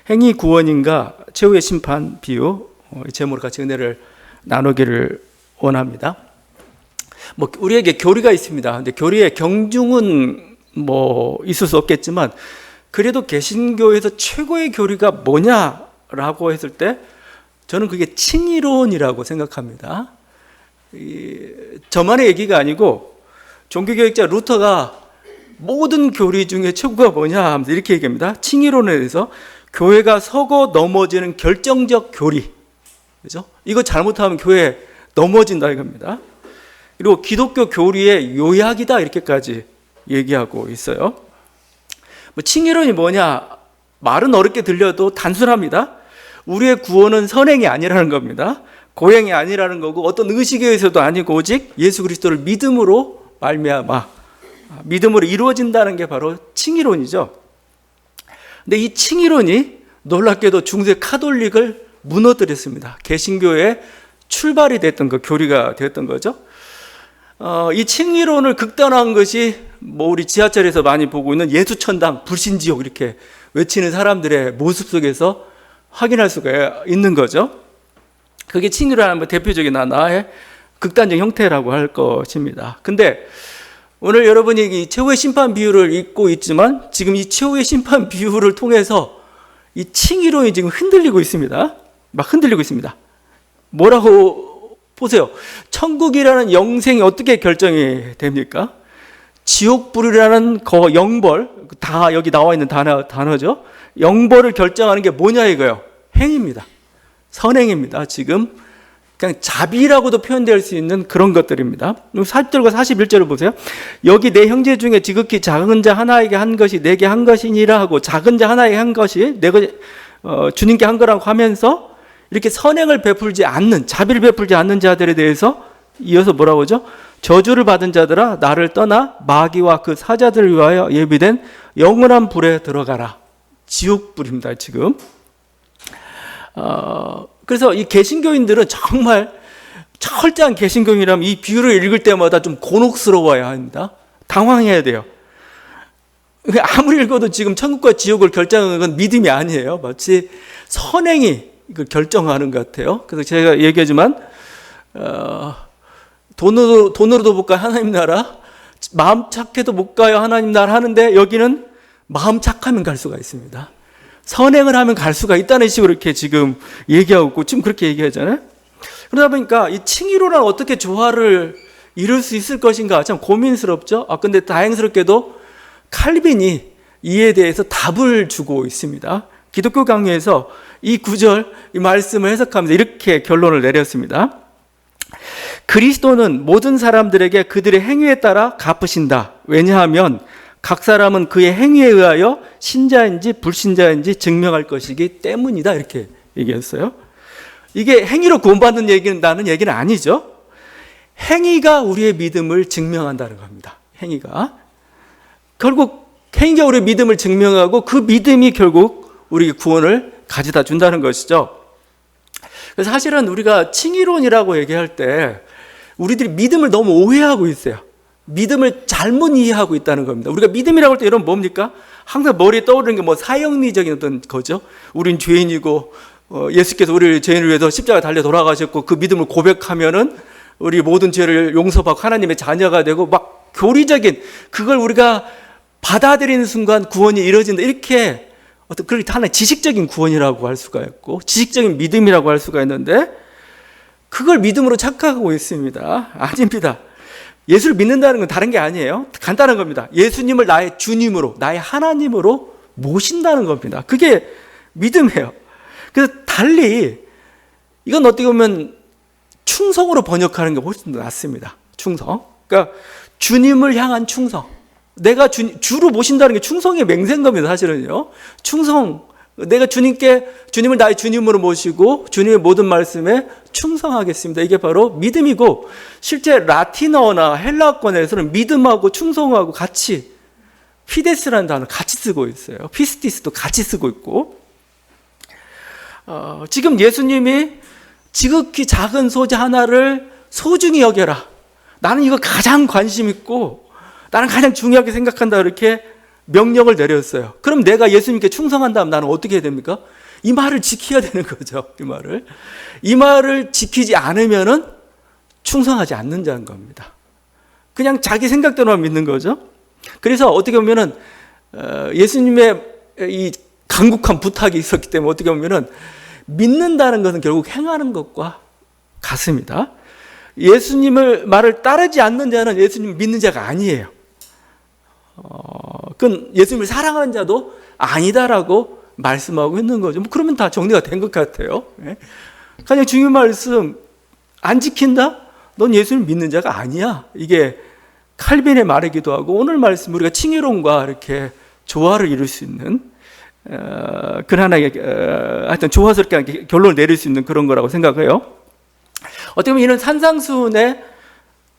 행위 구원인가 최후의 심판 비유, 이 제목으로 같이 은혜를 나누기를 원합니다. 우리에게 교리가 있습니다. 근데 교리의 경중은 있을 수 없겠지만, 그래도 개신교에서 최고의 교리가 뭐냐라고 했을 때 저는 그게 칭의론이라고 생각합니다. 저만의 얘기가 아니고 종교개혁자 루터가 모든 교리 중에 최고가 뭐냐 하면서 이렇게 얘기합니다. 칭의론에 대해서 교회가 서고 넘어지는 결정적 교리, 그죠? 이거 잘못하면 교회 넘어진다 이겁니다. 그리고 기독교 교리의 요약이다 이렇게까지 얘기하고 있어요. 칭의론이 뭐냐? 말은 어렵게 들려도 단순합니다. 우리의 구원은 선행이 아니라는 겁니다. 고행이 아니라는 거고 어떤 의식에 의해서도 아니고 오직 예수 그리스도를 믿음으로 말미암아 믿음으로 이루어진다는 게 바로 칭의론이죠. 근데 이 칭의론이 놀랍게도 중세 카톨릭을 무너뜨렸습니다. 개신교의 출발이 됐던 그 교리가 되었던 거죠. 이 칭의론을 극단화한 것이 우리 지하철에서 많이 보고 있는 예수천당, 불신지옥 이렇게 외치는 사람들의 모습 속에서 확인할 수가 있는 거죠. 그게 칭의론의 대표적인 하나의 극단적 형태라고 할 것입니다. 근데 오늘 여러분이 이 최후의 심판 비유를 읽고 있지만 지금 이 최후의 심판 비유를 통해서 이 칭의론이 지금 흔들리고 있습니다. 막 흔들리고 있습니다. 뭐라고 보세요. 천국이라는 영생이 어떻게 결정이 됩니까? 지옥불이라는 영벌, 다 여기 나와 있는 단어죠. 영벌을 결정하는 게 뭐냐 이거예요. 행입니다. 선행입니다. 지금 그냥 자비라고도 표현될 수 있는 그런 것들입니다. 40절과 41절을 보세요. 여기 내 형제 중에 지극히 작은 자 하나에게 한 것이 내게 한 것이니라 하고, 작은 자 하나에게 한 것이 내가 주님께 한 거라고 하면서 이렇게 선행을 베풀지 않는, 자비를 베풀지 않는 자들에 대해서 이어서 뭐라고 하죠? 저주를 받은 자들아 나를 떠나 마귀와 그 사자들을 위하여 예비된 영원한 불에 들어가라. 지옥불입니다 지금. 그래서 이 개신교인들은 정말 철저한 개신교인이라면 이 비유를 읽을 때마다 좀 곤혹스러워야 합니다. 당황해야 돼요. 아무리 읽어도 지금 천국과 지옥을 결정하는 건 믿음이 아니에요. 마치 선행이 이걸 결정하는 것 같아요. 그래서 제가 얘기하지만 돈으로도 못 가요 하나님 나라, 마음 착해도 못 가요 하나님 나라 하는데 여기는 마음 착하면 갈 수가 있습니다. 선행을 하면 갈 수가 있다는 식으로 이렇게 지금 얘기하고 있고, 지금 그렇게 얘기하잖아요. 그러다 보니까 이 칭의론은 어떻게 조화를 이룰 수 있을 것인가 참 고민스럽죠. 근데 다행스럽게도 칼빈이 이에 대해서 답을 주고 있습니다. 기독교 강요에서 이 구절, 이 말씀을 해석하면서 이렇게 결론을 내렸습니다. 그리스도는 모든 사람들에게 그들의 행위에 따라 갚으신다. 왜냐하면 각 사람은 그의 행위에 의하여 신자인지 불신자인지 증명할 것이기 때문이다. 이렇게 얘기했어요. 이게 행위로 구원받는 얘기는 아니죠. 행위가 우리의 믿음을 증명한다는 겁니다. 행위가. 결국 행위가 우리의 믿음을 증명하고 그 믿음이 결국 우리 구원을 가져다 준다는 것이죠. 그래서 사실은 우리가 칭의론이라고 얘기할 때 우리들이 믿음을 너무 오해하고 있어요. 믿음을 잘못 이해하고 있다는 겁니다. 우리가 믿음이라고 할 때 여러분 뭡니까? 항상 머리에 떠오르는 게 사형리적인 어떤 거죠. 우린 죄인이고 예수께서 우리를 죄인을 위해서 십자가에 달려 돌아가셨고 그 믿음을 고백하면은 우리 모든 죄를 용서받고 하나님의 자녀가 되고 막 교리적인 그걸 우리가 받아들이는 순간 구원이 이루어진다. 이렇게 어떤 그렇게 하나의 지식적인 구원이라고 할 수가 있고 지식적인 믿음이라고 할 수가 있는데 그걸 믿음으로 착각하고 있습니다. 아닙니다. 예수를 믿는다는 건 다른 게 아니에요. 간단한 겁니다. 예수님을 나의 주님으로, 나의 하나님으로 모신다는 겁니다. 그게 믿음이에요. 그래서 달리 이건 어떻게 보면 충성으로 번역하는 게 훨씬 더 낫습니다. 충성. 그러니까 주님을 향한 충성. 내가 주로 모신다는 게 충성의 맹세인 겁니다. 사실은요. 충성. 내가 주님을 나의 주님으로 모시고 주님의 모든 말씀에 충성하겠습니다. 이게 바로 믿음이고, 실제 라틴어나 헬라어권에서는 믿음하고 충성하고 같이 피데스라는 단어 같이 쓰고 있어요. 피스티스도 같이 쓰고 있고, 지금 예수님이 지극히 작은 소재 하나를 소중히 여겨라. 나는 이거 가장 관심 있고 나는 가장 중요하게 생각한다. 이렇게 명령을 내렸어요. 그럼 내가 예수님께 충성한다면 나는 어떻게 해야 됩니까? 이 말을 지켜야 되는 거죠. 이 말을 지키지 않으면은 충성하지 않는 자인 겁니다. 그냥 자기 생각대로만 믿는 거죠. 그래서 어떻게 보면은 예수님의 이 간곡한 부탁이 있었기 때문에 어떻게 보면은 믿는다는 것은 결국 행하는 것과 같습니다. 예수님을 말을 따르지 않는 자는 예수님을 믿는 자가 아니에요. 그건 예수님을 사랑하는 자도 아니다라고 말씀하고 있는 거죠. 뭐 그러면 다 정리가 된 것 같아요. 가장 중요한 말씀, 안 지킨다? 넌 예수님을 믿는 자가 아니야. 이게 칼빈의 말이기도 하고 오늘 말씀 우리가 칭의론과 이렇게 조화를 이룰 수 있는 그런 하나의 하여튼 조화스럽게 결론을 내릴 수 있는 그런 거라고 생각해요. 어떻게 보면 이런 산상수훈의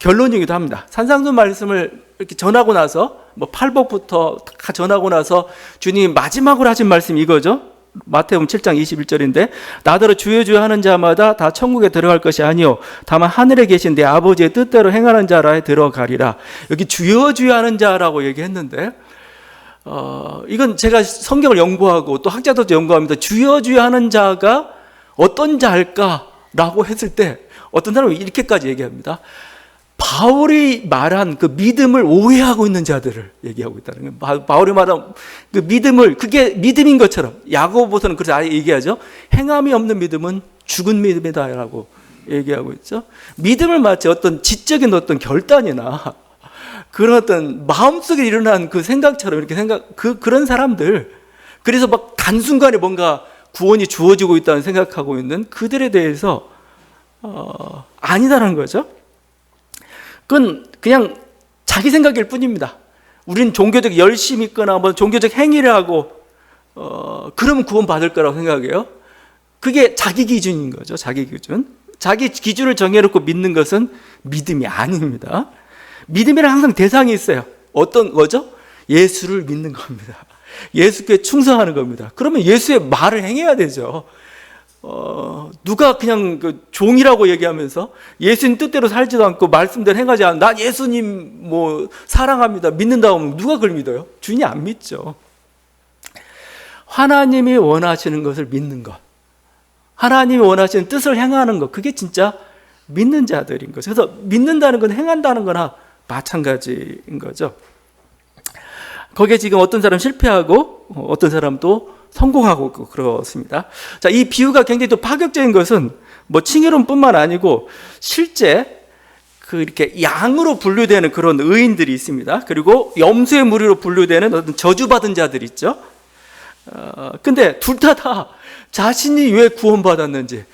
결론이기도 합니다. 산상수훈 말씀을 이렇게 전하고 나서 뭐 팔복부터 다 전하고 나서 주님이 마지막으로 하신 말씀이 이거죠. 마태복음 7장 21절인데 나더러 주여 주여 하는 자마다 다 천국에 들어갈 것이 아니요 다만 하늘에 계신 내 아버지의 뜻대로 행하는 자라에 들어가리라. 여기 주여 주여 하는 자라고 얘기했는데 이건 제가 성경을 연구하고 또 학자들도 연구합니다. 주여 주여 하는 자가 어떤 자일까라고 했을 때 어떤 사람은 이렇게까지 얘기합니다. 바울이 말한 그 믿음을 오해하고 있는 자들을 얘기하고 있다는 거예요. 바울이 말한 그 믿음을 그게 믿음인 것처럼 야고보서는 그래서 아예 얘기하죠. 행함이 없는 믿음은 죽은 믿음이다라고 얘기하고 있죠. 믿음을 마치 어떤 지적인 어떤 결단이나 그런 어떤 마음속에 일어난 그 생각처럼 이렇게 그런 사람들, 그래서 막 단순간에 뭔가 구원이 주어지고 있다는 생각하고 있는 그들에 대해서 아니다라는 거죠. 그건 그냥 자기 생각일 뿐입니다. 우리는 종교적 열심이 있거나 뭐 종교적 행위를 하고 그러면 구원받을 거라고 생각해요. 그게 자기 기준인 거죠. 자기 기준. 자기 기준을 정해놓고 믿는 것은 믿음이 아닙니다. 믿음이란 항상 대상이 있어요. 어떤 거죠? 예수를 믿는 겁니다. 예수께 충성하는 겁니다. 그러면 예수의 말을 행해야 되죠. 누가 그냥 그 종이라고 얘기하면서 예수님 뜻대로 살지도 않고 말씀대로 행하지 않아. 나 예수님 뭐 사랑합니다. 믿는다고 하면 누가 그걸 믿어요? 주인이 안 믿죠. 하나님이 원하시는 것을 믿는 것, 하나님이 원하시는 뜻을 행하는 것, 그게 진짜 믿는 자들인 거죠. 그래서 믿는다는 건 행한다는 거나 마찬가지인 거죠. 거기에 지금 어떤 사람 실패하고 어떤 사람도 성공하고 그렇습니다. 자, 이 비유가 굉장히 또 파격적인 것은 뭐 칭의론뿐만 아니고 실제 그 이렇게 양으로 분류되는 그런 의인들이 있습니다. 그리고 염소의 무리로 분류되는 어떤 저주받은 자들이 있죠. 근데 둘 다 자신이 왜 구원받았는지,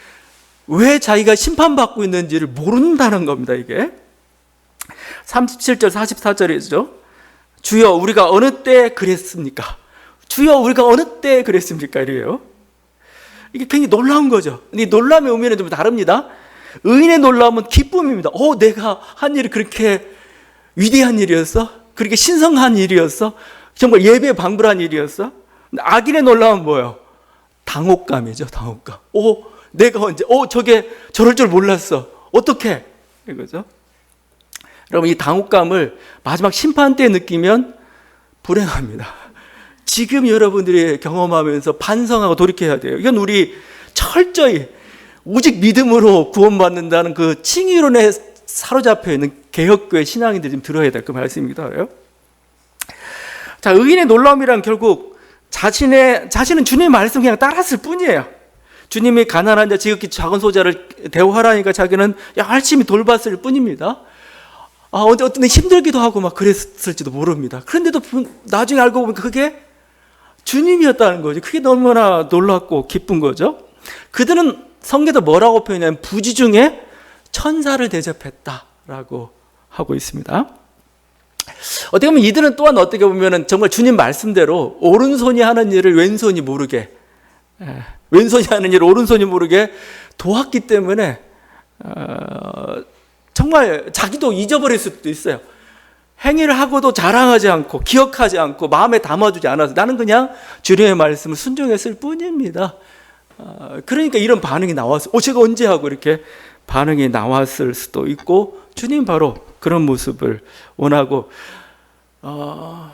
왜 자기가 심판받고 있는지를 모른다는 겁니다. 이게 37절 44절이죠. 주여 우리가 어느 때 그랬습니까? 주여 우리가 어느 때 그랬습니까? 이래요. 이게 굉장히 놀라운 거죠. 이 놀람의 의미는 좀 다릅니다. 의인의 놀라움은 기쁨입니다. 내가 한 일이 그렇게 위대한 일이었어? 그렇게 신성한 일이었어? 정말 예배에 방불한 일이었어? 악인의 놀라움은 뭐예요? 당혹감이죠. 당혹감. 내가 언제 저게 저럴 줄 몰랐어. 어떻게? 이거죠. 여러분, 이 당혹감을 마지막 심판 때 느끼면 불행합니다. 지금 여러분들이 경험하면서 반성하고 돌이켜야 돼요. 이건 우리 철저히 오직 믿음으로 구원받는다는 그 칭의론에 사로잡혀 있는 개혁교회 신앙인들이 좀 들어야 될 그 말씀이기도 해요. 자, 의인의 놀라움이란 결국 자신은 주님의 말씀 그냥 따랐을 뿐이에요. 주님이 가난한 자, 지극히 작은 소자를 대우하라니까 자기는 열심히 돌봤을 뿐입니다. 어떤 힘들기도 하고 막 그랬을지도 모릅니다. 그런데도 나중에 알고 보면 그게 주님이었다는 거죠. 그게 너무나 놀랍고 기쁜 거죠. 그들은 성경에서 뭐라고 표현하냐면 부지 중에 천사를 대접했다라고 하고 있습니다. 어떻게 보면 이들은 또한 어떻게 보면 정말 주님 말씀대로 오른손이 하는 일을 왼손이 모르게, 왼손이 하는 일을 오른손이 모르게 도왔기 때문에 정말 자기도 잊어버릴 수도 있어요. 행위를 하고도 자랑하지 않고 기억하지 않고 마음에 담아두지 않아서 나는 그냥 주님의 말씀을 순종했을 뿐입니다. 그러니까 이런 반응이 나왔어요. 제가 언제 하고 이렇게 반응이 나왔을 수도 있고, 주님 바로 그런 모습을 원하고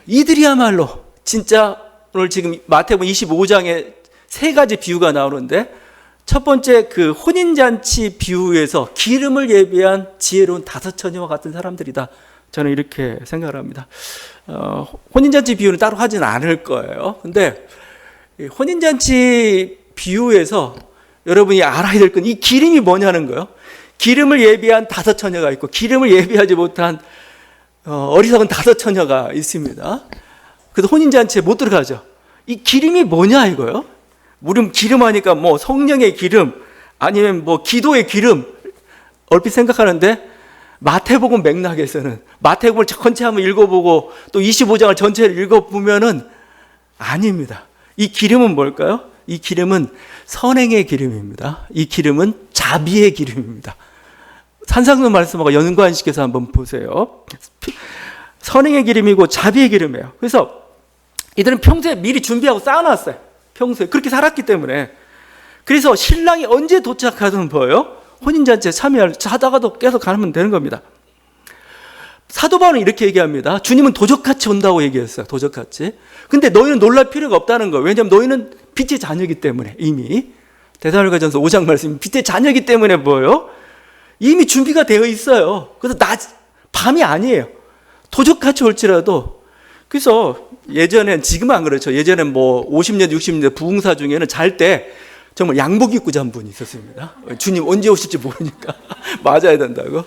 이들이야말로 진짜 오늘 지금 마태복음 25장에 세 가지 비유가 나오는데 첫 번째 그 혼인잔치 비유에서 기름을 예비한 지혜로운 다섯 처녀와 같은 사람들이다. 저는 이렇게 생각을 합니다. 혼인잔치 비유는 따로 하진 않을 거예요. 근데 혼인잔치 비유에서 여러분이 알아야 될 건 이 기름이 뭐냐는 거예요. 기름을 예비한 다섯 처녀가 있고 기름을 예비하지 못한 어리석은 다섯 처녀가 있습니다. 그래서 혼인잔치에 못 들어가죠. 이 기름이 뭐냐 이거요. 우리 기름 하니까 뭐 성령의 기름 아니면 뭐 기도의 기름 얼핏 생각하는데 마태복음 맥락에서는 마태복음을 전체 한번 읽어보고 또 25장을 전체를 읽어보면은 아닙니다. 이 기름은 뭘까요? 이 기름은 선행의 기름입니다. 이 기름은 자비의 기름입니다. 산상수 말씀하고 연관시켜서 한번 보세요. 선행의 기름이고 자비의 기름이에요. 그래서 이들은 평소에 미리 준비하고 쌓아놨어요. 평소에 그렇게 살았기 때문에. 그래서 신랑이 언제 도착하든 뭐예요? 혼인잔치에 참여하다가도 계속 가면 되는 겁니다. 사도 바울은 이렇게 얘기합니다. 주님은 도적같이 온다고 얘기했어요. 도적같이. 근데 너희는 놀랄 필요가 없다는 거예요. 왜냐하면 너희는 빛의 자녀이기 때문에 이미 데살로니가전서 5장 말씀 빛의 자녀이기 때문에 뭐예요? 이미 준비가 되어 있어요. 그래서 밤이 아니에요. 도적같이 올지라도. 그래서 예전엔 지금은 안 그렇죠. 예전엔 뭐 50년 60년 부흥사 중에는 잘 때 정말 양복 입고 잔 분이 있었습니다. 주님 언제 오실지 모르니까 맞아야 된다고.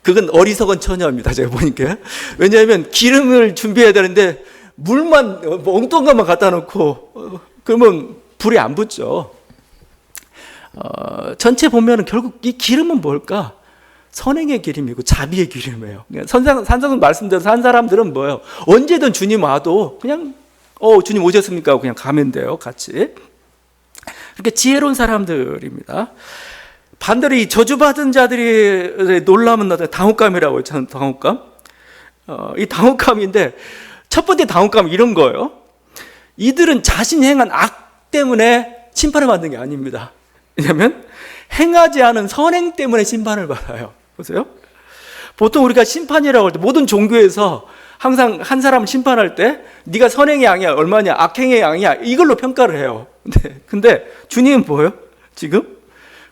그건 어리석은 처녀입니다. 제가 보니까. 왜냐하면 기름을 준비해야 되는데 물만 엉뚱한 것만 갖다 놓고 그러면 불이 안 붙죠. 전체 보면은 결국 이 기름은 뭘까? 선행의 기름이고 자비의 기름이에요. 산성은 말씀대로 산 사람들은 뭐예요? 언제든 주님 와도 그냥 주님 오셨습니까? 하고 그냥 가면 돼요. 같이. 이렇게 지혜로운 사람들입니다. 반대로 이 저주받은 자들이 놀라면 당혹감이라고 했잖아요. 당혹감. 이 당혹감인데 첫 번째 당혹감은 이런 거예요. 이들은 자신이 행한 악 때문에 심판을 받는 게 아닙니다. 왜냐하면 행하지 않은 선행 때문에 심판을 받아요. 보세요. 보통 우리가 심판이라고 할 때 모든 종교에서 항상 한 사람을 심판할 때 네가 선행의 양이야 얼마냐 악행의 양이야 이걸로 평가를 해요. 근데 주님은 뭐예요? 지금?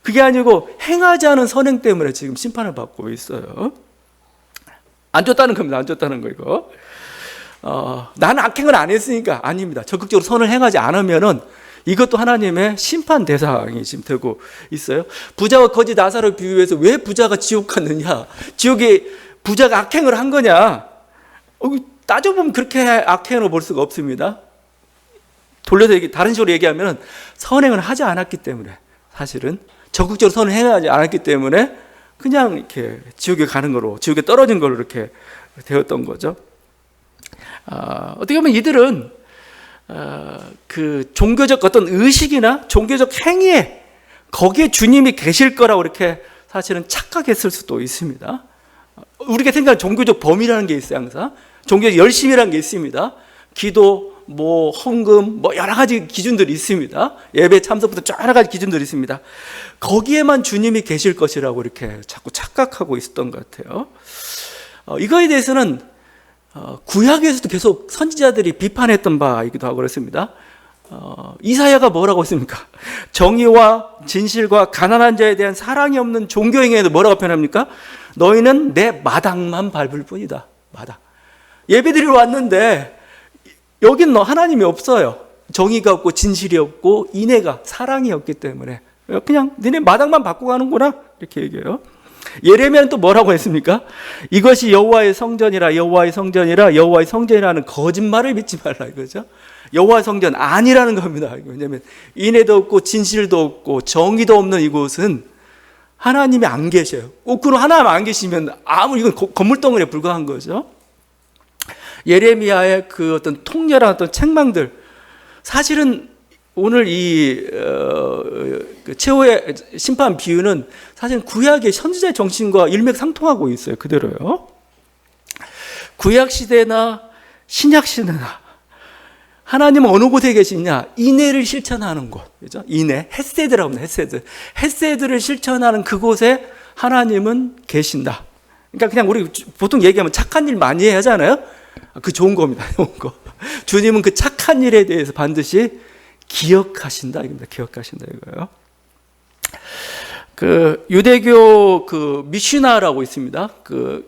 그게 아니고 행하지 않은 선행 때문에 지금 심판을 받고 있어요. 안 줬다는 겁니다. 안 줬다는 거 이거. 나는 악행을 안 했으니까 아닙니다. 적극적으로 선을 행하지 않으면은 이것도 하나님의 심판 대상이 지금 되고 있어요. 부자와 거지 나사로 비유해서 왜 부자가 지옥 갔느냐? 지옥에 부자가 악행을 한 거냐? 따져보면 그렇게 악행으로 볼 수가 없습니다. 돌려서 다른 식으로 얘기하면 선행을 하지 않았기 때문에 사실은 적극적으로 선을 행하지 않았기 때문에 그냥 이렇게 지옥에 가는 거로 지옥에 떨어진 걸로 이렇게 되었던 거죠. 어떻게 보면 이들은 그 종교적 어떤 의식이나 종교적 행위에 거기에 주님이 계실 거라고 이렇게 사실은 착각했을 수도 있습니다. 우리가 생각하는 종교적 범위라는 게 있어요. 항상 종교적 열심이라는 게 있습니다. 기도, 뭐 헌금, 뭐 여러 가지 기준들이 있습니다. 예배 참석부터 여러 가지 기준들이 있습니다. 거기에만 주님이 계실 것이라고 이렇게 자꾸 착각하고 있었던 것 같아요. 이거에 대해서는 구약에서도 계속 선지자들이 비판했던 바이기도 하고 그렇습니다. 이사야가 뭐라고 했습니까? 정의와 진실과 가난한 자에 대한 사랑이 없는 종교행위에도 뭐라고 표현합니까? 너희는 내 마당만 밟을 뿐이다. 마당. 예배드리러 왔는데 여긴 하나님이 없어요. 정의가 없고 진실이 없고 인애가 사랑이 없기 때문에 그냥 너네 마당만 밟고 가는구나 이렇게 얘기해요. 예레미야는 또 뭐라고 했습니까? 이것이 여호와의 성전이라 여호와의 성전이라 여호와의 성전이라는 거짓말을 믿지 말라 이거죠. 여호와의 성전 아니라는 겁니다. 왜냐하면 인애도 없고 진실도 없고 정의도 없는 이곳은 하나님이 안 계셔요. 그럼 하나님 안 계시면 이건 건물덩어리에 불과한 거죠. 예레미야의 그 어떤 통렬한 어떤 책망들 사실은 오늘 이 최후의 심판 비유는 사실 구약의 선지자의 정신과 일맥상통하고 있어요. 그대로요. 구약 시대나 신약 시대나 하나님은 어느 곳에 계시냐? 인애를 실천하는 곳, 그죠? 인애, 헤세드라고 합니다. 헤세드. 헤세드를 실천하는 그곳에 하나님은 계신다. 그러니까 그냥 우리 보통 얘기하면 착한 일 많이 해야 하잖아요. 그 좋은 겁니다. 좋은 거. 주님은 그 착한 일에 대해서 반드시 기억하신다 이겁니다. 기억하신다 이거예요. 그 유대교 그 미시나라고 있습니다. 그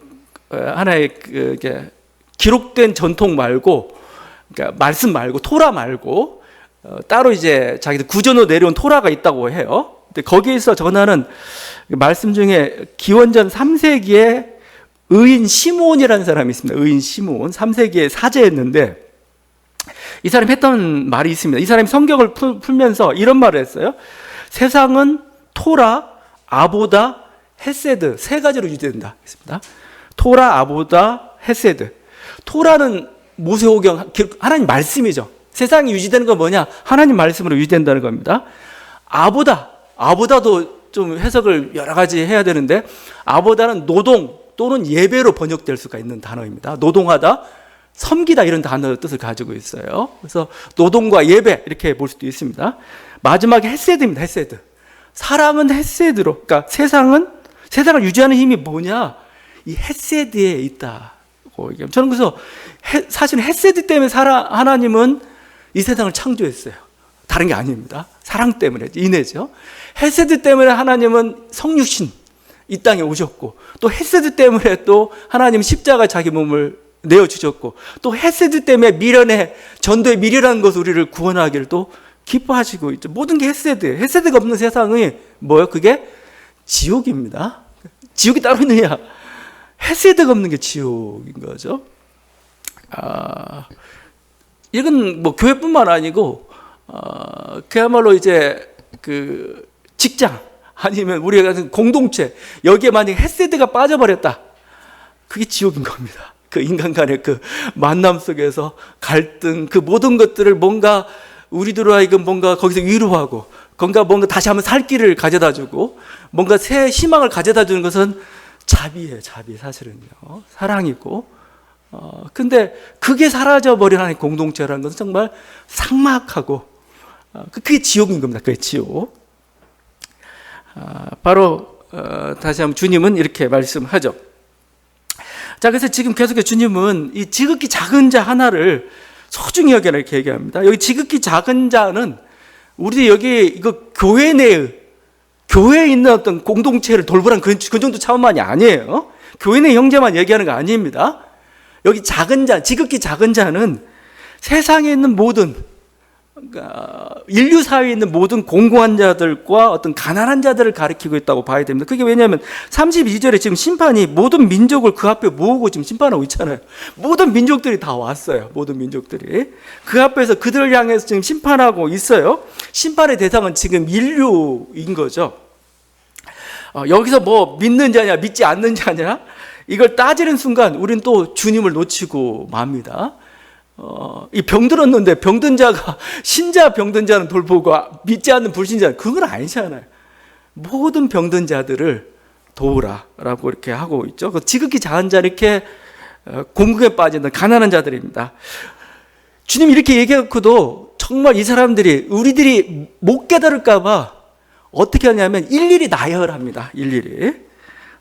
하나의 그게 기록된 전통 말고, 그러니까 말씀 말고 토라 말고 따로 이제 자기들 구전으로 내려온 토라가 있다고 해요. 근데 거기에서 전하는 말씀 중에 기원전 3세기에 의인 시므온이라는 사람이 있습니다. 의인 시므온 3세기에 사제였는데 이 사람이 했던 말이 있습니다. 이 사람이 성경을 풀면서 이런 말을 했어요. 세상은 토라, 아보다, 헤세드 세 가지로 유지된다 했습니다. 토라, 아보다, 헤세드. 토라는 모세오경 하나님 말씀이죠. 세상이 유지되는 건 뭐냐? 하나님 말씀으로 유지된다는 겁니다. 아보다도 좀 해석을 여러 가지 해야 되는데, 아보다는 노동 또는 예배로 번역될 수가 있는 단어입니다. 노동하다, 섬기다 이런 단어의 뜻을 가지고 있어요. 그래서 노동과 예배 이렇게 볼 수도 있습니다. 마지막에 헤세드입니다. 헤세드. 사랑은 헤세드로, 그러니까 세상을 유지하는 힘이 뭐냐? 이 헤세드에 있다고 얘기합니다. 저는 그래서 사실 헤세드 때문에 하나님은 이 세상을 창조했어요. 다른 게 아닙니다. 사랑 때문에 인해죠. 헤세드 때문에 하나님은 성육신 이 땅에 오셨고, 또 헤세드 때문에 또 하나님 십자가 자기 몸을 내어주셨고, 또 헤세드 때문에 미련의 전도의 미련한 것을 우리를 구원하기를 또 기뻐하시고 있죠. 모든 게 헤세드예요. 헤세드가 없는 세상이 뭐예요? 그게 지옥입니다. 지옥이 따로 있느냐? 헤세드가 없는 게 지옥인 거죠. 이건 뭐 교회뿐만 아니고 그야말로 이제 그 직장 아니면 우리가 가진 공동체, 여기에 만약에 헤세드가 빠져버렸다, 그게 지옥인 겁니다. 그 인간 간의 그 만남 속에서 갈등, 그 모든 것들을 뭔가 우리들로 하여금 뭔가 거기서 위로하고, 뭔가 다시 한번 살 길을 가져다 주고, 뭔가 새 희망을 가져다 주는 것은 자비예요. 자비. 사실은요, 사랑이고. 근데 그게 사라져버린 하나의 공동체라는 것은 정말 삭막하고, 그게 지옥인 겁니다. 그게 지옥. 바로 다시 한번 주님은 이렇게 말씀하죠. 자, 그래서 지금 계속해서 주님은 이 지극히 작은 자 하나를 소중히 여겨라 이렇게 얘기합니다. 여기 지극히 작은 자는 우리 여기 이거 교회에 있는 어떤 공동체를 돌보라는 그 정도 차원만이 아니에요. 교회 내 형제만 얘기하는 거 아닙니다. 여기 작은 자, 지극히 작은 자는 세상에 있는 모든, 인류 사회에 있는 모든 공고한 자들과 어떤 가난한 자들을 가리키고 있다고 봐야 됩니다. 그게 왜냐하면 32절에 지금 심판이 모든 민족을 그 앞에 모으고 지금 심판하고 있잖아요. 모든 민족들이 다 왔어요. 모든 민족들이 그 앞에서 그들을 향해서 지금 심판하고 있어요. 심판의 대상은 지금 인류인 거죠. 여기서 뭐 믿는 자냐 믿지 않는 자냐 이걸 따지는 순간 우리는 또 주님을 놓치고 맙니다. 이 병들었는데 병든 자가 신자 병든 자는 돌보고 믿지 않는 불신자는, 그건 아니잖아요. 모든 병든 자들을 도우라라고 이렇게 하고 있죠. 지극히 작은 자, 이렇게 공국에 빠진 가난한 자들입니다. 주님이 이렇게 얘기하고도 정말 이 사람들이, 우리들이 못 깨달을까 봐 어떻게 하냐면 일일이 나열합니다. 일일이.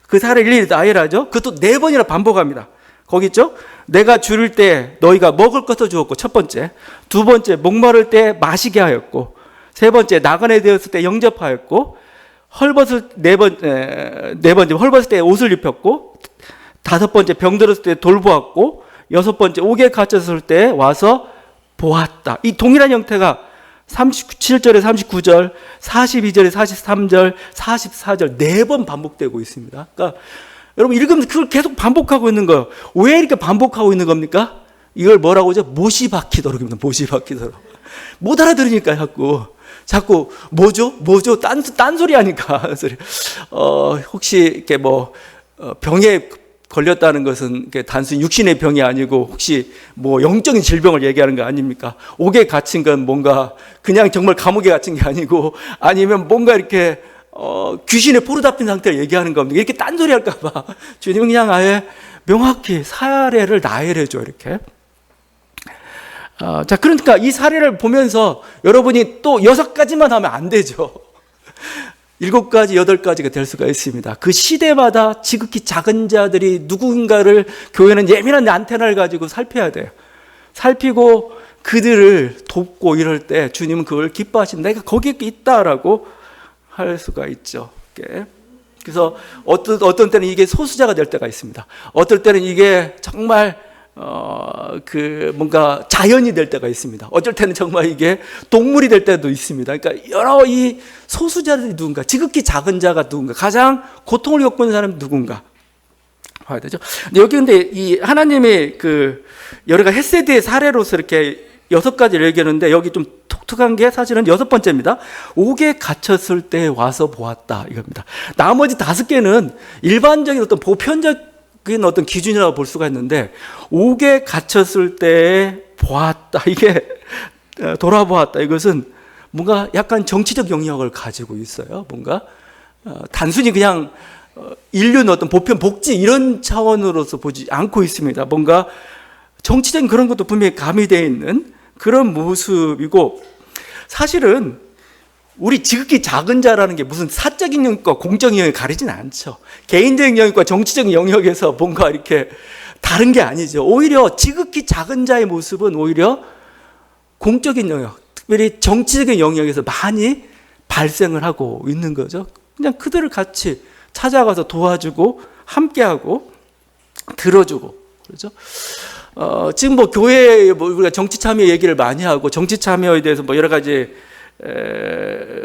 그 사례를 일일이 나열하죠. 그것도 4번이나 반복합니다. 거기 있죠? 내가 줄일 때 너희가 먹을 것을 주었고, 첫 번째. 두 번째, 목마를 때 마시게 하였고, 세 번째, 나그네 되었을 때 영접하였고, 네 번째, 헐벗을 때 옷을 입혔고, 다섯 번째, 병들었을 때 돌보았고, 여섯 번째, 옥에 갇혔을 때 와서 보았다. 이 동일한 형태가 37절에 39절, 42절에 43절, 44절 4번 반복되고 있습니다. 그러니까 여러분 읽으면 그걸 계속 반복하고 있는 거예요. 왜 이렇게 반복하고 있는 겁니까? 이걸 뭐라고 하죠? 모시바퀴도록입니다. 모시바퀴도록. 못 알아들으니까 자꾸 뭐죠? 딴소리 하니까. 혹시 이렇게 병에 걸렸다는 것은 단순히 육신의 병이 아니고 혹시 영적인 질병을 얘기하는 거 아닙니까? 옥에 갇힌 건 뭔가 그냥 정말 감옥에 갇힌 게 아니고, 아니면 뭔가 이렇게 귀신에 포로잡힌 상태를 얘기하는 겁니다. 이렇게 딴소리 할까봐 주님은 그냥 아예 명확히 사례를 나열해줘, 이렇게. 자, 그러니까 이 사례를 보면서 여러분이 또 6가지만 하면 안 되죠. 7가지, 8가지가 될 수가 있습니다. 그 시대마다 지극히 작은 자들이 누군가를 교회는 예민한 안테나를 가지고 살펴야 돼요. 살피고 그들을 돕고 이럴 때 주님은 그걸 기뻐하신다. 내가 거기에 있다라고 할 수가 있죠. 그래서 어떤 때는 이게 소수자가 될 때가 있습니다. 어떨 때는 이게 정말 뭔가 자연이 될 때가 있습니다. 어쩔 때는 정말 이게 동물이 될 때도 있습니다. 그러니까 여러 이 소수자들이 누군가, 지극히 작은 자가 누군가, 가장 고통을 겪고 있는 사람이 누군가 봐야 되죠. 근데 여기 근데 이 하나님의 여러 가지 헤세드의 사례로서 이렇게 6가지를 얘기하는데 여기 좀 독특한 게 사실은 6번째입니다. 옥에 갇혔을 때 와서 보았다 이겁니다. 나머지 5개는 일반적인 어떤 보편적인 어떤 기준이라고 볼 수가 있는데 옥에 갇혔을 때 보았다, 이게 돌아보았다, 이것은 뭔가 약간 정치적 영역을 가지고 있어요. 뭔가 단순히 그냥 인류의 어떤 보편 복지 이런 차원으로서 보지 않고 있습니다. 뭔가 정치적인 그런 것도 분명히 가미되어 있는 그런 모습이고, 사실은 우리 지극히 작은 자라는 게 무슨 사적인 영역과 공적인 영역을 가리진 않죠. 개인적인 영역과 정치적인 영역에서 뭔가 이렇게 다른 게 아니죠. 오히려 지극히 작은 자의 모습은 오히려 공적인 영역, 특별히 정치적인 영역에서 많이 발생을 하고 있는 거죠. 그냥 그들을 같이 찾아가서 도와주고 함께하고 들어주고 그렇죠. 지금 교회에 우리가 정치 참여 얘기를 많이 하고 정치 참여에 대해서 여러 가지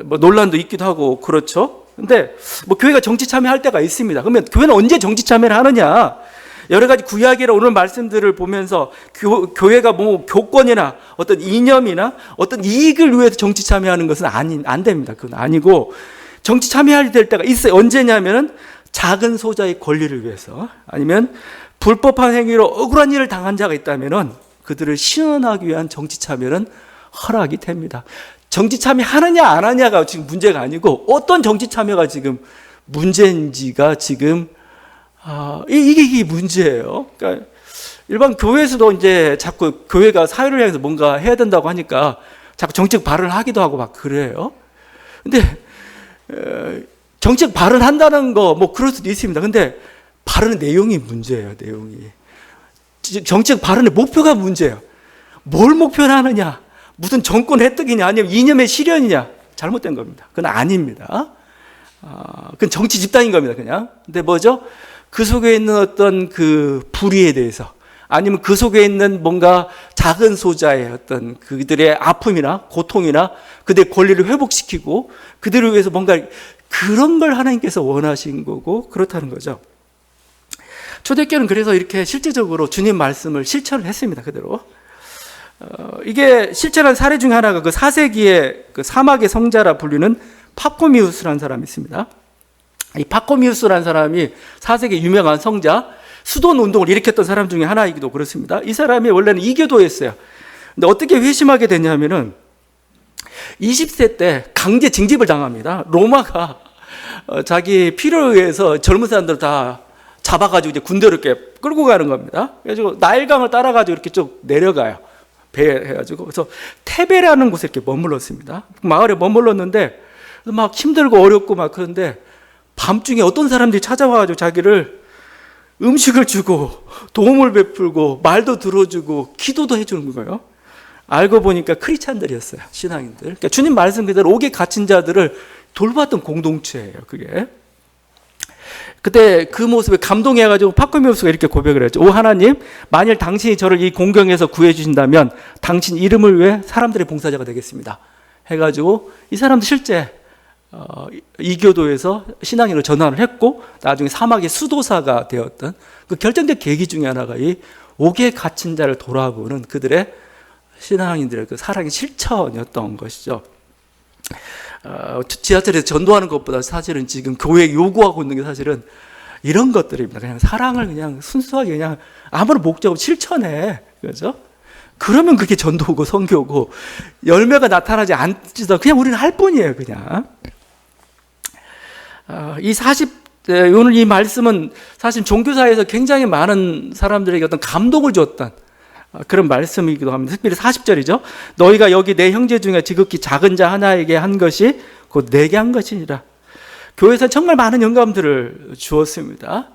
논란도 있기도 하고 그렇죠. 근데 교회가 정치 참여할 때가 있습니다. 그러면 교회는 언제 정치 참여를 하느냐? 여러 가지 구약이라 오늘 말씀들을 보면서 교회가 교권이나 어떤 이념이나 어떤 이익을 위해서 정치 참여하는 것은 안 됩니다. 그건 아니고 정치 참여할 때가 있어요. 언제냐면은 작은 소자의 권리를 위해서, 아니면 불법한 행위로 억울한 일을 당한 자가 있다면은 그들을 신원하기 위한 정치 참여는 허락이 됩니다. 정치 참여하느냐 안 하느냐가 지금 문제가 아니고 어떤 정치 참여가 지금 문제인지가 지금 이게 문제예요. 그러니까 일반 교회에서도 이제 자꾸 교회가 사회를 향해서 뭔가 해야 된다고 하니까 자꾸 정책 발언을 하기도 하고 막 그래요. 근데 정책 발언한다는 거 그럴 수도 있습니다. 근데 발언의 내용이 문제예요. 내용이. 정책 발언의 목표가 문제예요. 뭘 목표로 하느냐? 무슨 정권 획득이냐? 아니면 이념의 실현이냐? 잘못된 겁니다. 그건 아닙니다. 그건 정치 집단인 겁니다. 그냥. 근데 뭐죠? 그 속에 있는 어떤 그 불의에 대해서, 아니면 그 속에 있는 뭔가 작은 소자의 어떤 그들의 아픔이나 고통이나 그들의 권리를 회복시키고 그들을 위해서 뭔가 그런 걸 하나님께서 원하신 거고 그렇다는 거죠. 초대교회는 그래서 이렇게 실제적으로 주님 말씀을 실천을 했습니다. 그대로. 이게 실천한 사례 중에 하나가 그 4세기의 그 사막의 성자라 불리는 파코미우스라는 사람이 있습니다. 이 파코미우스라는 사람이 4세기 유명한 성자, 수돈 운동을 일으켰던 사람 중에 하나이기도 그렇습니다. 이 사람이 원래는 이교도였어요. 근데 어떻게 회심하게 됐냐면은 20세 때 강제 징집을 당합니다. 로마가 자기 필요에 의해서 젊은 사람들 다 잡아가지고 이제 군대로 이렇게 끌고 가는 겁니다. 그래가지고 나일강을 따라가지고 이렇게 쭉 내려가요. 배에 해가지고. 그래서 테베라는 곳에 이렇게 머물렀습니다. 마을에 머물렀는데 막 힘들고 어렵고 막 그런데 밤중에 어떤 사람들이 찾아와가지고 자기를 음식을 주고 도움을 베풀고 말도 들어주고 기도도 해주는 거예요. 알고 보니까 크리스찬들이었어요. 신앙인들. 그러니까 주님 말씀 그대로 옥에 갇힌 자들을 돌봤던 공동체예요. 그게. 그때 그 모습에 감동해가지고 파코미우스가 이렇게 고백을 했죠. 오 하나님, 만일 당신이 저를 이 공경에서 구해주신다면 당신 이름을 위해 사람들의 봉사자가 되겠습니다. 해가지고 이 사람도 실제 이교도에서 신앙인으로 전환을 했고 나중에 사막의 수도사가 되었던 그 결정적 계기 중에 하나가 이 옥에 갇힌 자를 돌아보는 그들의 신앙인들의 그 사랑의 실천이었던 것이죠. 지하철에서 전도하는 것보다 사실은 지금 교회에 요구하고 있는 게 사실은 이런 것들입니다. 그냥 사랑을 그냥 순수하게 그냥 아무런 목적 없이 실천해. 그렇죠? 그러면 그게 전도고 선교고 열매가 나타나지 않지도 그냥 우리는 할 뿐이에요. 그냥. 오늘 이 말씀은 사실 종교사에서 굉장히 많은 사람들에게 어떤 감동을 줬던 그런 말씀이기도 합니다. 특별히 40절이죠. 너희가 여기 내 형제 중에 지극히 작은 자 하나에게 한 것이 곧 내게 한 것이니라. 교회에서 정말 많은 영감들을 주었습니다.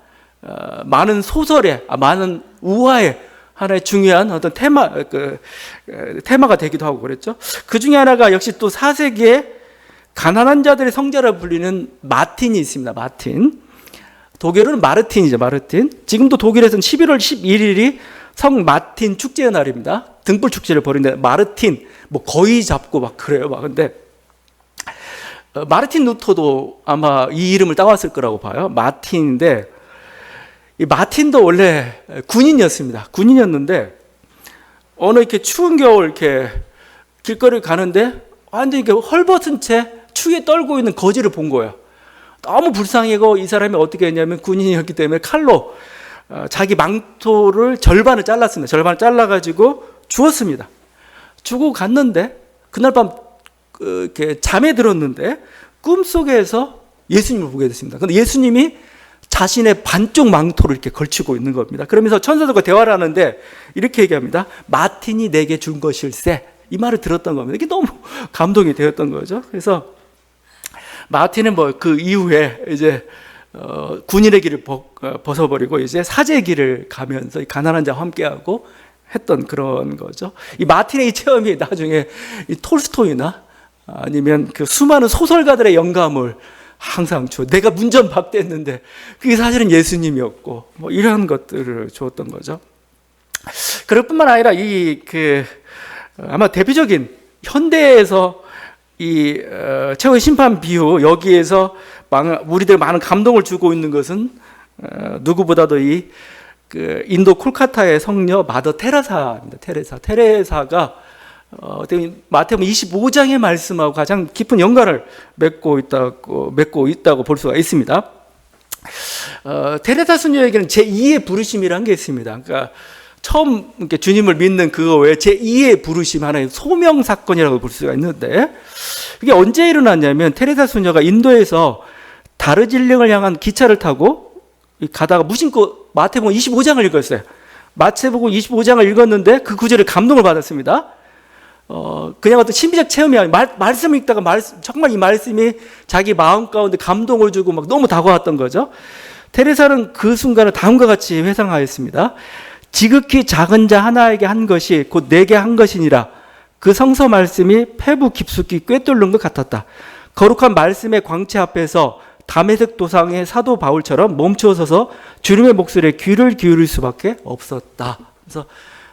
많은 소설에, 많은 우화에 하나의 중요한 어떤 테마가 되기도 하고 그랬죠. 그 중에 하나가 역시 또 4세기에 가난한 자들의 성자라 불리는 마틴이 있습니다. 마틴. 독일어는 마르틴이죠. 마르틴. 지금도 독일에서는 11월 11일이 성 마틴 축제의 날입니다. 등불 축제를 벌이는데 마르틴 뭐 거의 잡고 막 그래요. 막 근데 마르틴 루터도 아마 이 이름을 따왔을 거라고 봐요. 마틴인데 이 마틴도 원래 군인이었습니다. 군인이었는데 어느 이렇게 추운 겨울 이렇게 길거리를 가는데 완전히 이렇게 헐벗은 채 추위에 떨고 있는 거지를 본 거예요. 너무 불쌍하고 이 사람이 어떻게 했냐면 군인이었기 때문에 칼로 자기 망토를 절반을 잘랐습니다. 절반을 잘라가지고 주었습니다. 주고 갔는데 그날 밤 이렇게 잠에 들었는데 꿈속에서 예수님을 보게 됐습니다. 근데 예수님이 자신의 반쪽 망토를 이렇게 걸치고 있는 겁니다. 그러면서 천사들과 대화를 하는데 이렇게 얘기합니다. 마틴이 내게 준 것일세. 이 말을 들었던 겁니다. 이게 너무 감동이 되었던 거죠. 그래서 마틴은 뭐 그 이후에 이제 군인의 길을 벗어버리고 이제 사제의 길을 가면서 가난한 자와 함께하고 했던 그런 거죠. 이 마틴의 이 체험이 나중에 이 톨스토이나 아니면 그 수많은 소설가들의 영감을 항상 줘. 내가 문전박대했는데 그게 사실은 예수님이었고 뭐 이런 것들을 주었던 거죠. 그럴 뿐만 아니라 아마 대표적인 현대에서 이 최후의 심판 비유 여기에서 우리들 많은 감동을 주고 있는 것은 누구보다도 인도 콜카타의 성녀 마더 테레사입니다. 테레사가 마태복음 25장의 말씀하고 가장 깊은 연관을 맺고 있다고 볼 수가 있습니다. 테레사 수녀에게는 제2의 부르심이라는 게 있습니다. 그러니까 처음 이렇게 주님을 믿는 그거 외에 제2의 부르심 하나의 소명 사건이라고 볼 수가 있는데 이게 언제 일어났냐면 테레사 수녀가 인도에서 다르질링을 향한 기차를 타고 가다가 무심코 마태복음 25장을 읽었어요. 마태복음 25장을 읽었는데 그 구절에 감동을 받았습니다. 그냥 어떤 신비적 체험이 아니라 말씀을 읽다가 정말 이 말씀이 자기 마음 가운데 감동을 주고 막 너무 다가왔던 거죠. 테레사는 그 순간을 다음과 같이 회상하였습니다. 지극히 작은 자 하나에게 한 것이 곧 내게 한 것이니라. 그 성서 말씀이 패부 깊숙이 꿰뚫는 것 같았다. 거룩한 말씀의 광채 앞에서 다메섹 도상의 사도 바울처럼 멈추어 서서 주님의 목소리에 귀를 기울일 수밖에 없었다. 그래서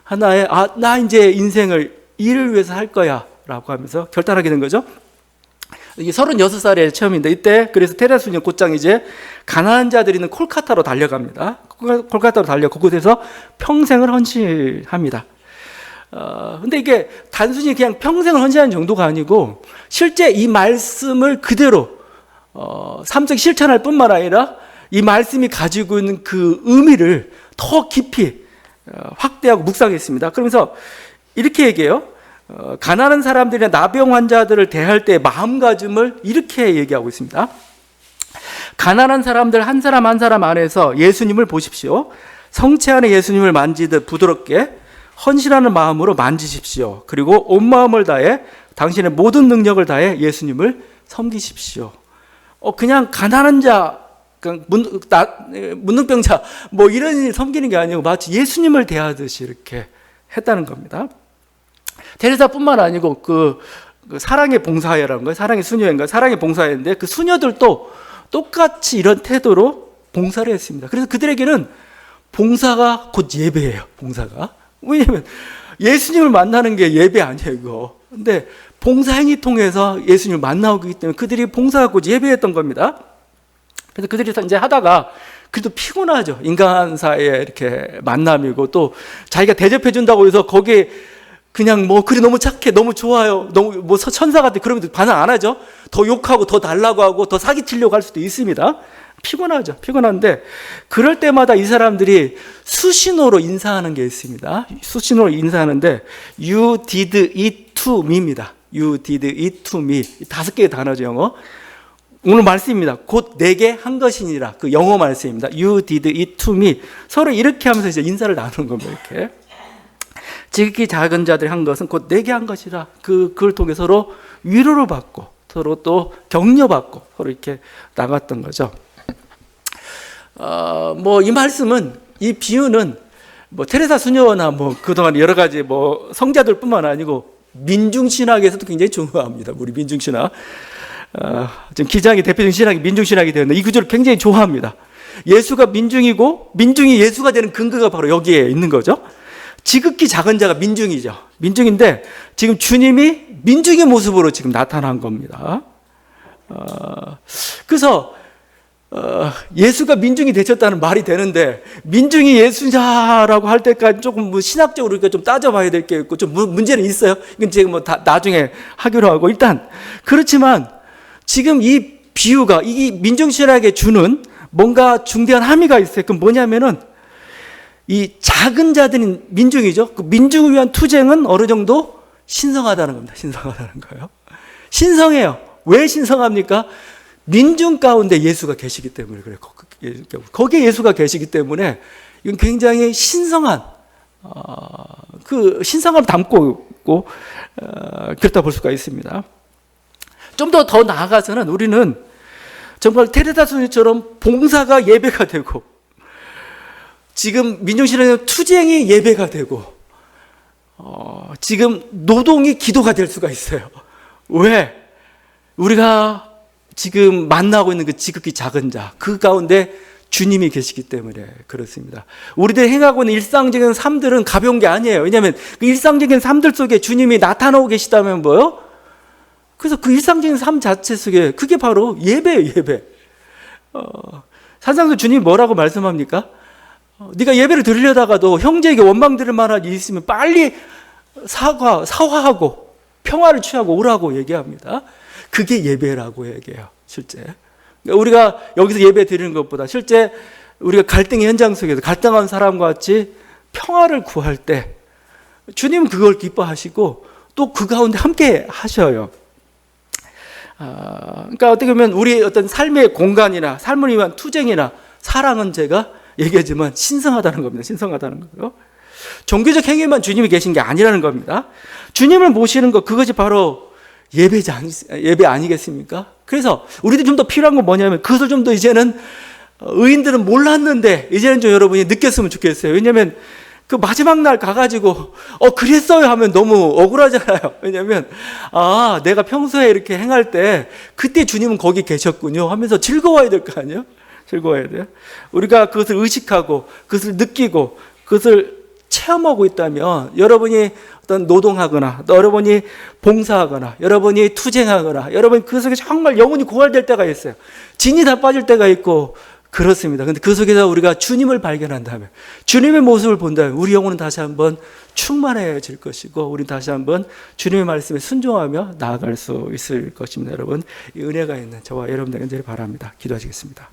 하나의 나 이제 인생을 이를 위해서 할 거야 라고 하면서 결단하게 된 거죠. 이게 36살의 체험인데 이때 그래서 테레사 수녀 곧장 이제 가난한 자들이 있는 콜카타로 달려갑니다. 콜카타로 달려 그곳에서 평생을 헌신합니다. 근데 이게 단순히 그냥 평생을 헌신하는 정도가 아니고 실제 이 말씀을 그대로 삶적 실천할 뿐만 아니라 이 말씀이 가지고 있는 그 의미를 더 깊이 확대하고 묵상했습니다. 그러면서 이렇게 얘기해요. 가난한 사람들이나 나병 환자들을 대할 때 마음가짐을 이렇게 얘기하고 있습니다. 가난한 사람들 한 사람 한 사람 안에서 예수님을 보십시오. 성체 안에 예수님을 만지듯 부드럽게 헌신하는 마음으로 만지십시오. 그리고 온 마음을 다해 당신의 모든 능력을 다해 예수님을 섬기십시오. 그냥 가난한 자, 문둥병자 뭐 이런 일 섬기는 게 아니고 마치 예수님을 대하듯이 이렇게 했다는 겁니다. 테레사뿐만 아니고 그 사랑의 봉사회라는 거예요. 사랑의 수녀인가? 사랑의 봉사회인데 그 수녀들도 똑같이 이런 태도로 봉사를 했습니다. 그래서 그들에게는 봉사가 곧 예배예요. 봉사가. 왜냐하면 예수님을 만나는 게 예배 아니에요, 이거. 근데 봉사 행위 통해서 예수님을 만나오기 때문에 그들이 봉사가 곧 예배였던 겁니다. 그래서 그들이 이제 하다가 그래도 피곤하죠. 인간사의 이렇게 만남이고 또 자기가 대접해 준다고 해서 거기에 그냥 뭐 그래 너무 착해 너무 좋아요 너무 뭐 천사 같아 그러면 반응 안 하죠. 더 욕하고 더 달라고 하고 더 사기치려고 할 수도 있습니다. 피곤하죠. 피곤한데 그럴 때마다 이 사람들이 수신호로 인사하는 게 있습니다. 수신호로 인사하는데 You did it to me입니다. You did it to me. 5개의 단어죠, 영어. 오늘 말씀입니다. 곧 내게 한 것이니라. 그 영어 말씀입니다. You did it to me. 서로 이렇게 하면서 이제 인사를 나누는 겁니다. 이렇게. 지극히 작은 자들이 한 것은 곧 내게 한 것이라. 그걸 통해 서로 위로를 받고 서로 또 격려받고 서로 이렇게 나갔던 거죠. 뭐 이 말씀은, 이 비유는 뭐 테레사 수녀나 뭐 그동안 여러 가지 뭐 성자들뿐만 아니고 민중신학에서도 굉장히 중요합니다. 우리 민중신학. 지금 기장이 대표적인 신학이 민중신학이 되었는데 이 구조를 굉장히 좋아합니다. 예수가 민중이고 민중이 예수가 되는 근거가 바로 여기에 있는 거죠. 지극히 작은 자가 민중이죠. 민중인데 지금 주님이 민중의 모습으로 지금 나타난 겁니다. 그래서 예수가 민중이 되셨다는 말이 되는데 민중이 예수자라고 할 때까지 조금 뭐 신학적으로 우리가 좀 따져봐야 될 게 있고 좀 문제는 있어요. 이건 제가 뭐 나중에 하기로 하고 일단 그렇지만 지금 이 비유가 이 민중신학에 주는 뭔가 중대한 함의가 있어요. 그건 뭐냐면은 이 작은 자들인 민중이죠. 그 민중을 위한 투쟁은 어느 정도 신성하다는 겁니다. 신성하다는 거예요. 신성해요. 왜 신성합니까? 민중 가운데 예수가 계시기 때문에 그래요. 거기에 예수가 계시기 때문에 이건 굉장히 신성한 그 신성함을 담고 있고 그렇다 볼 수가 있습니다. 좀 더 나아가서는 우리는 정말 테레사 수녀처럼 봉사가 예배가 되고 지금 민중신앙의 투쟁이 예배가 되고 지금 노동이 기도가 될 수가 있어요. 왜? 우리가 지금 만나고 있는 그 지극히 작은 자, 그 가운데 주님이 계시기 때문에 그렇습니다. 우리들이 행하고 있는 일상적인 삶들은 가벼운 게 아니에요. 왜냐하면 그 일상적인 삶들 속에 주님이 나타나고 계시다면 뭐요? 그래서 그 일상적인 삶 자체 속에 그게 바로 예배예요, 예배. 산상수 주님이 뭐라고 말씀합니까? 네가 예배를 드리려다가도 형제에게 원망 들을 만한 일이 있으면 빨리 사화하고 평화를 취하고 오라고 얘기합니다. 그게 예배라고 얘기해요, 실제. 우리가 여기서 예배 드리는 것보다 실제 우리가 갈등의 현장 속에서 갈등한 사람과 같이 평화를 구할 때 주님은 그걸 기뻐하시고 또 그 가운데 함께 하셔요. 그러니까 어떻게 보면 우리 어떤 삶의 공간이나 삶을 위한 투쟁이나 사랑은 제가 얘기하지만 신성하다는 겁니다. 신성하다는 거요. 종교적 행위만 주님이 계신 게 아니라는 겁니다. 주님을 모시는 것, 그것이 바로 예배 아니겠습니까? 그래서 우리들이 좀 더 필요한 건 뭐냐면 그것을 좀 더 이제는 의인들은 몰랐는데 이제는 좀 여러분이 느꼈으면 좋겠어요. 왜냐하면 그 마지막 날 가가지고 그랬어요 하면 너무 억울하잖아요. 왜냐하면 내가 평소에 이렇게 행할 때 그때 주님은 거기 계셨군요 하면서 즐거워야 될 거 아니에요? 즐거워야 돼요. 우리가 그것을 의식하고 그것을 느끼고 그것을 체험하고 있다면 여러분이 어떤 노동하거나 여러분이 봉사하거나 여러분이 투쟁하거나 여러분이 그 속에 정말 영혼이 고갈될 때가 있어요. 진이 다 빠질 때가 있고 그렇습니다. 근데 그 속에서 우리가 주님을 발견한다면 주님의 모습을 본다면 우리 영혼은 다시 한번 충만해질 것이고 우리 다시 한번 주님의 말씀에 순종하며 나아갈 수 있을 것입니다. 여러분 이 은혜가 있는 저와 여러분들에게 바랍니다. 기도하시겠습니다.